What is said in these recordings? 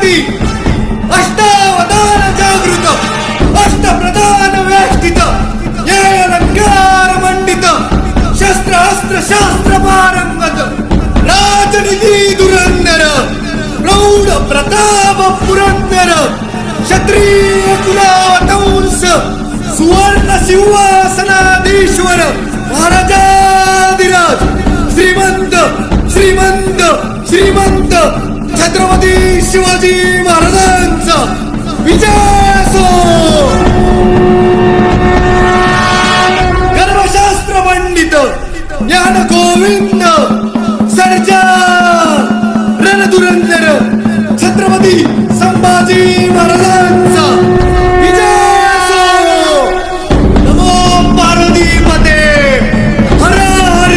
छत्रपती अष्टावधान जागृत अष्टप्रधान वेष्टित न्यायालंकार मंडित शस्त्र अस्त्र शास्त्र पारंगत राजनिधी धुरंधर प्रौढ प्रताप पुरंदर क्षत्रिय कुलावतंस सुवर्ण सिंहासनाधीश्वर महाराजाधिराज श्रीमंत श्रीमंत श्रीमंत छत्रपती शिवाजी महाराजांचा विजय असो. कर्मशास्त्र पंडित ज्ञान गोविंद सर्जा रणधुरंधर छत्रपती संभाजी महाराजांचा विजय असो. नमो पार्वतीपते हर हर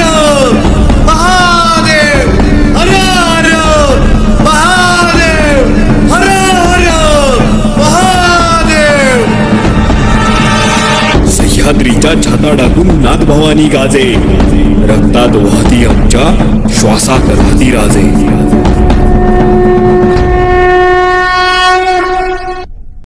महादेव हर हर महादेव हर हर महादेव. सह्याद्रीच्या छाताडातून नागभवानी गाजे, रक्तात वाहती आमच्या श्वासात राहती राजे.